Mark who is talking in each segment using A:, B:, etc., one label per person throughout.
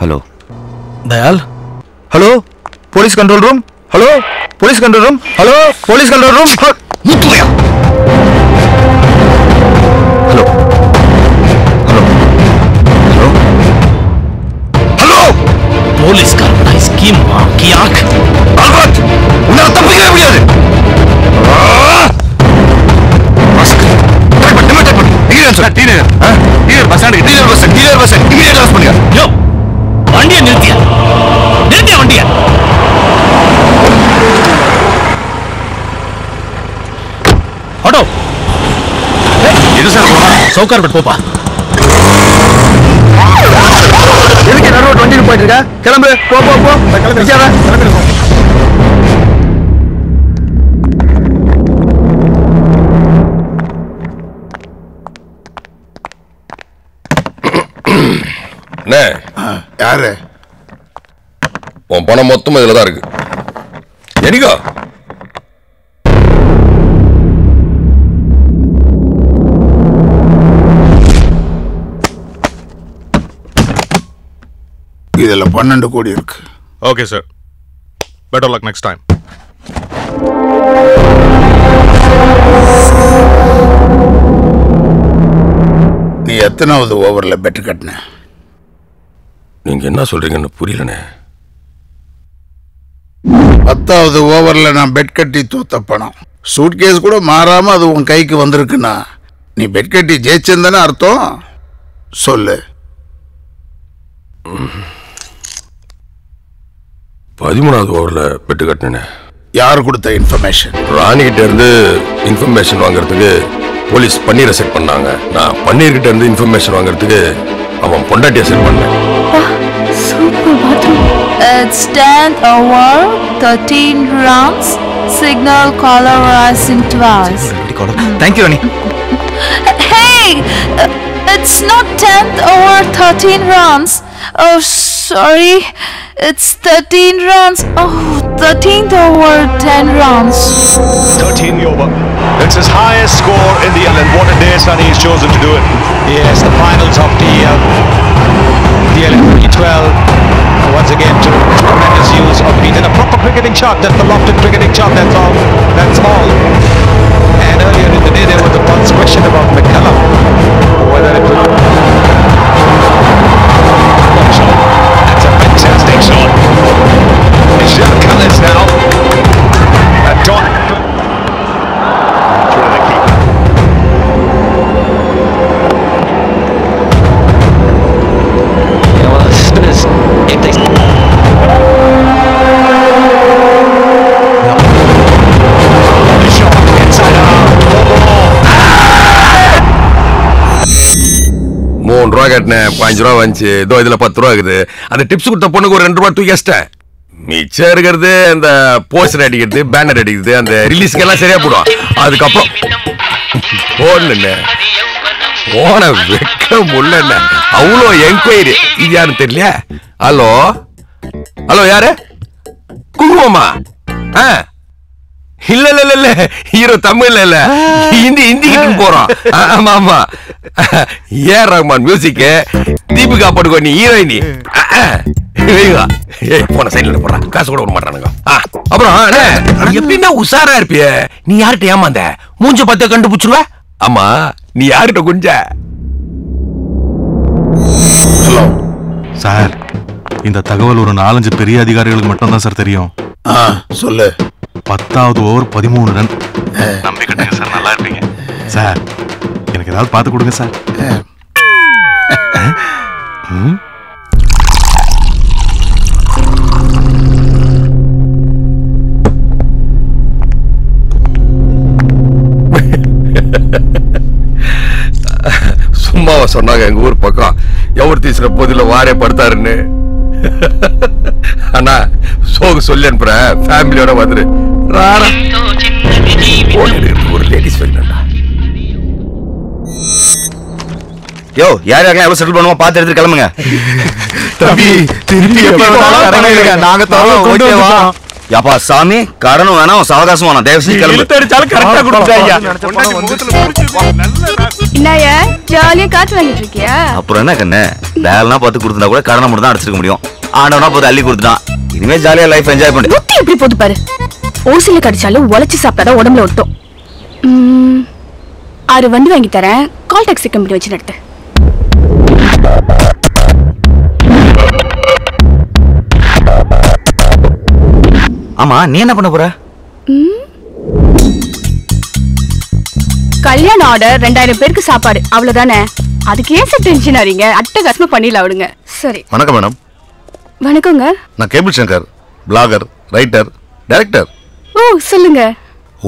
A: Hello
B: Dayal
A: hello police control room hello police control room hello police control room Muthaiah hello hello hello hello
B: police காரனா scheme की आंख
A: அல்பத் உன்னை தப்பிக்கவே முடியாது வண்டியை நிறுத்தியா வண்டியா ஆட்டோ இது சார் சவுகார்பேட் போப்பா எதுக்கு நடுவோட வண்டியில் போயிட்டு இருக்க கிளம்பு போ போ போ கிளம்பு
C: யாரு
D: உன் பணம் மொத்தம் இதுல தான் இருக்கு எனிகோ
C: இதுல 12 கோடி இருக்கு.
E: Okay sir better luck next time.
C: நீ எத்தனாவது ஓவர்ல பெட் கட்டின?
D: நீங்க என்ன சொல்றீங்கன்னு புரியலனே.
C: 10வது ஓவர்ல நான் பெட் கட்டி தோத்த பணம். சூட்கேஸ் கூட மாறாம அது உன் கைக்கு வந்திருக்குன்னா நீ பெட் கட்டி ஜெயிச்சேன்னு அர்த்தம். சொல்லு.
D: 13வது ஓவர்ல பெட் கட்டினேன்.
C: யார் கொடுத்த இன்ஃபர்மேஷன்?
D: ராணி கிட்ட இருந்து இன்ஃபர்மேஷன் வாங்குறதுக்கு போலீஸ் பன்னீரை செட் பண்ணாங்க. நான் பன்னீர் கிட்ட இருந்து இன்ஃபர்மேஷன் வாங்குறதுக்கு அவன் பொண்டாட்டியை செட் பண்ணேன்.
F: Super bathroom. It's 10th over, 13 rounds. Signal caller rising twice.
A: Thank you, Rani.
F: Hey! It's not 10th over, 13 rounds. Oh, sorry. It's 13 rounds. Oh, 13th over, 10 rounds.
G: 13 over. It's his highest score in the Ellen. What a day Sunny has chosen to do it.
H: Yes, the finals of the Ellen 2012. Once again, tremendous use of beat and a proper cricketing shot. That's the lofted cricketing shot. That's all. That's all. And earlier in the day, there was a false question about McCullum, whether it was.
G: That's a fantastic shot. Michelle Cullis now. A dot. Through the keeper.
H: Yeah, well, the spinners, if they.
G: The shot inside arm.
D: $3 கட்டினேன், $5 வந்துச்சு. இதோ இதுல $10 இருக்குது. அந்த tips கொடுத்த பொண்ணுக்கு ஒரு $2 தூக்கி வச்சிட்டேன். மிச்சம் இருக்கிறது அந்த போஸ்டர் அடிக்கிறது, பேனர் அடிக்கிறது, அந்த ரிலீஸ்க்கு எல்லாம் சரியா போடும். அதுக்கப்புறம் போன வெக்க முள்ள அவ்வளோ என்கொயரி. இது யாருன்னு தெரியல. ஹலோ ஹலோ யாரு? குங்குமமா? இல்ல இல்ல இல்ல இல்ல ஹீரோ தமிழ்ல இல்ல, ஹிந்திக்கு போறோம். ஆமா ஆமா, ஏஆர் ரஹ்மான் மியூசிக், தீபிகா படுகோனி ஹீரோயினி. போன சைட்ல போடுறா, காசு கூட விட மாட்டானுங்க. அப்புறம் எப்படின்னா உஷாரா இருப்பிய. நீ யார்கிட்ட ஏமாந்த? மூஞ்ச பார்த்து கண்டுபிடிச்சிருவ. ஆமா, நீ யார்கிட்ட குஞ்ச?
C: ஹலோ
E: சார், இந்த தகவல் ஒரு 4-5 பெரிய அதிகாரிகளுக்கு மட்டும் தான் சார் தெரியும்.
C: சொல்லு.
E: 10வது ஓவர் 13 ரன். நம்பி கட்டுங்க சார், நல்லா இருப்பீங்க சார். எனக்கு ஏதாவது பார்த்து கொடுங்க சார்.
D: சும்மாவா சொன்னாங்க எங்க ஊர் பக்கம் எவர் தீசுற போதில வாரே படுத்தாருன்னு. ஆனா சோகு சொல்லி அனுப்புற, ஃபேமிலியோட வந்துரு. ஒரு லேடிஸ் வேணும்டா.
A: யோ, யார் யாரெல்லாம் எவ்வளவு செட்டில் பண்ணுவோம் பார்த்து எடுத்து கிளம்புங்க.
E: தம்பி திருப்பி நாங்க ஓகேவா?
A: யாப்பா சாமி கடனும் வேணாம் சாவகாசம் வேணாம் தயவுசெய்து கிளம்பு.
D: அடிச்சாலும் கரெக்டா கொடுத்தாயா.
F: என்னய்யா ஜாலியா காத்து வாங்கிட்டு இருக்கியா?
A: அப்புறம் என்ன கண்ணு வேலைனா பார்த்து கொடுத்தா கூட கடனை மட்டும் தான் அடிச்சிருக்க முடியும். ஆண்டவனா போது அள்ளி கொடுத்துட்டான். இனிமே ஜாலியா லைஃப் என்ஜாய் பண்ணு.
F: முட்டி எப்படி போது பாரு. ஓசில கடிச்சாலும் உழைச்சு சாப்பிட்டாதான் உடம்புல ஒட்டும். 6 வண்டி வாங்கி தரேன். கால் டாக்ஸி கம்பெனி வச்சு நடத்து.
A: ஆமா நீ என்ன பண்ண போற?
F: கல்யாண ஆர்டர் 2000 பேருக்கு சாப்பாடு அவ்வளவுதானே. அதுக்கு ஏன் சார் டென்ஷன் ஆறீங்க? அட்டகாசமா பண்ணிடலாம் விடுங்க. சரி.
C: வணக்கம் மேடம்.
F: வணக்கங்க.
C: நான் cable Shankar, blogger, writer, director.
F: ஓ சொல்லுங்க.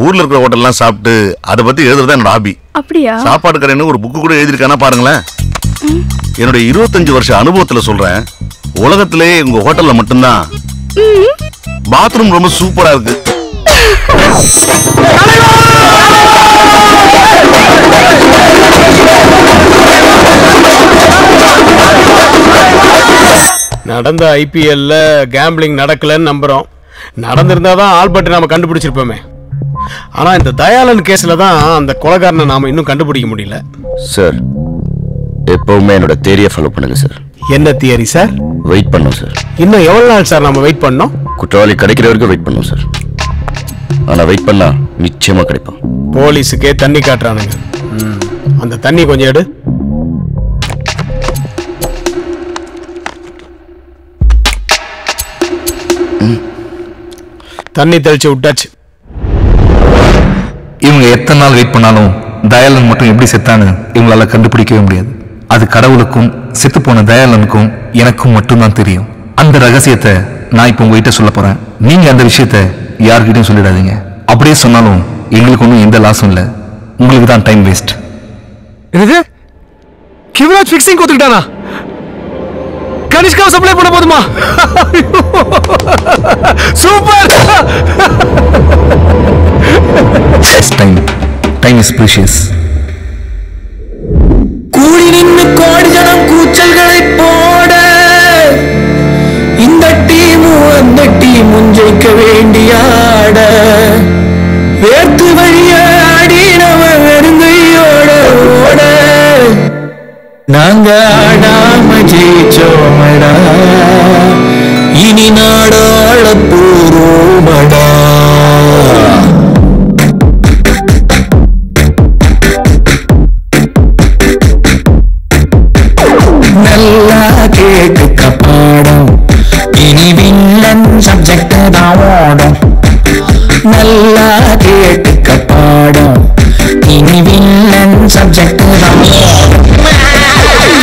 C: ஊர்ல இருக்கிற ஹோட்டல்லாம் சாப்பிட்டு அதை பத்தி எழுதுறதா என்னோட ஹாபி.
F: அப்படியா?
C: சாப்பாடு கடைன்னு ஒரு புக்கு கூட எழுதிருக்கானா பாருங்களேன். என்னுடைய 25 வருஷ அனுபவத்துல சொல்றேன். உலகத்திலே உங்க ஹோட்டல்ல மட்டும்தான் பாத்ரூம் ரொம்ப சூப்பரா இருக்கு.
H: நடந்த ஐபிஎல்ல கேம்பிளிங் நடக்கலன்னு நம்புறோம். நடந்திருந்தாதான் ஆல்பர்ட் நாம கண்டுபிடிச்சிருப்போமே. ஆனா இந்த தயாளன் கேஸ்ல தான் அந்த கொலைகாரனை நாம இன்னும் கண்டுபிடிக்க முடியல.
A: சார் எப்பவுமே என்னோட தியரியை ஃபாலோ பண்ணுங்க சார்.
H: என்ன தியரி சார்?
A: வெயிட் பண்ணும் சார்.
H: இன்னும் எவ்வளவு நாள் சார் நாம வெயிட் பண்ணோம்?
A: குற்றவாளி கிடைக்கிற வரைக்கும் வெயிட் பண்ணும் சார். ஆனா வெயிட் பண்ணா நிச்சயமா கிடைப்பான்.
H: போலீஸுக்கே தண்ணி காட்டுறானுங்க. அந்த தண்ணி கொஞ்சம் எடு. தண்ணி தெளிச்சு விட்டாச்சு.
B: இவங்க எத்தனை நாள் வெயிட் பண்ணாலும் தயாளன் மட்டும் எப்படி செத்தான்னு இவங்களால கண்டுபிடிக்கவே முடியாது. அது கடவுளுக்கும் செத்து போன தயாளனுக்கும் எனக்கும் மட்டும்தான் தெரியும். அந்த ரகசியத்தை நான் இப்போ உங்ககிட்ட சொல்ல போறேன். நீங்க அந்த விஷயத்த யார்கிட்டையும் சொல்லிடாதீங்க. அப்படியே சொன்னாலும் எங்களுக்கு ஒன்றும் எந்த லாஸும் இல்லை. உங்களுக்கு தான் டைம் வேஸ்ட்.
D: என்னது கிவராஜ் ஃபிக்ஸிங் கொடுத்துட்டானா? கனிஷ்காவை சப்ளை பண்ண போதுமா? சூப்பர்.
B: Time is precious.
I: கூடி நின்று கோடி ஜனம் கூச்சல்களை போட இந்த டீமும் அந்த டீமும் ஜெயிக்க வேண்டியாட வேர்த்து வழிய ஆடினவ வெறுங்கையோட ஓட நாங்க ஆடாம ஜெயிச்சோமடா இனி நாடாள போரோமடா. நல்லா கேட்டுக்க பாடம் இனி வில்லன் சப்ஜெக்ட் தான் ஓடும். நல்லா கேட்டுக்க பாடம் இனி வில்லன் சப்ஜெக்ட் தான் ஓடும்.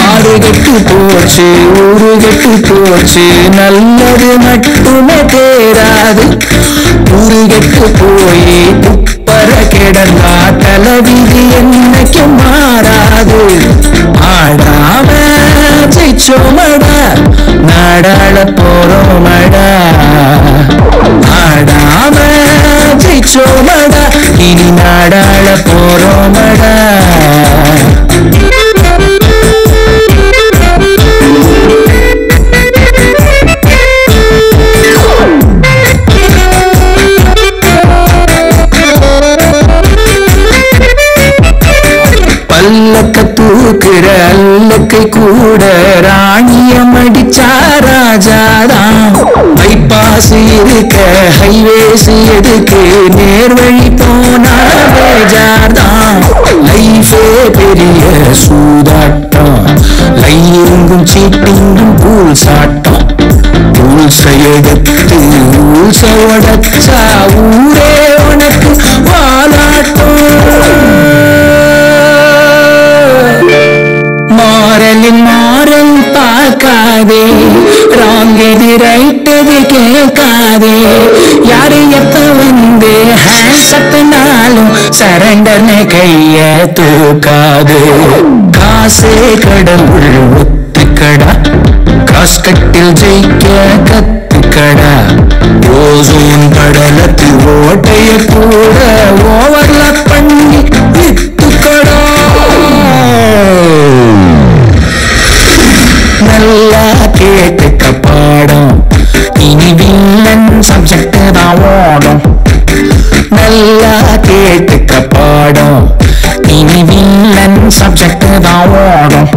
I: ஆறு கெட்டு போச்சு ஊரு கெட்டு போச்சு நல்லது மட்டுமே தேராது. ஊரு கெட்டு போய் குப்பர கிடந்தா தலைவிதி என்னைக்கும் மாறாது. ஆடாம ஜெயிச்சோமடா நாடாள போறோமடா. ஆடாம ஜெயிச்சோமடா இனி நாடாள போறோமடா. பல்லக்க தூக்குற அல்லக்கை கூட ராணியம் அடிச்சா ராஜாதான். பைபாஸ் இருக்க ஹைவேஸ் எதுக்கு நேர்வழி போனா பேஜார்தான். லைஃபே பெரிய சூதாட்டம் லையிங்கும் சீட்டிங்கும் பூல் சாட்டம். ரூல்ஸை எடுத்து ரூல்ஸை உடைச்சா ஊரே உனக்கு வாலாட்டம். மாறல் பார்க்காதே ராங் எது ரைட் எது கேட்காதே. யாரு எப்ப வந்து ஹேண்ட்ஸ் அப்னாலும் சரண்டர்னு கைய தூக்காது. காசே கடவுள் ஒத்துக்கடா காஸ்கட்டில் ஜெயிக்க கத்துக்கடா. ஓசோன் படலத்து ஓட்டைய கூட ஓவர்ல பண்ணி வித்துக்கடா. நல்லா கேட்டுக்க பாடம் இனி வில்லன் சப்ஜெக்ட் தான் தான் ஓடும்.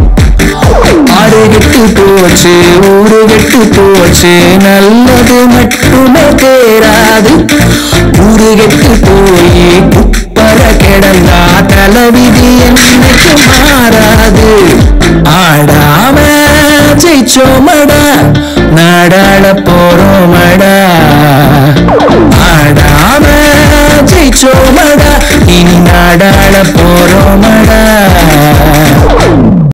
I: ஆடு கெட்டு போச்சு, ஊரு கெட்டு போச்சு, நல்லது மட்டுமே தேராது. ஊரு கெட்டு போய் குப்பர கிடந்தா தலைவிதி என்னைக்கு மாறாது. ஆடாம ஜெயிச்சோமடா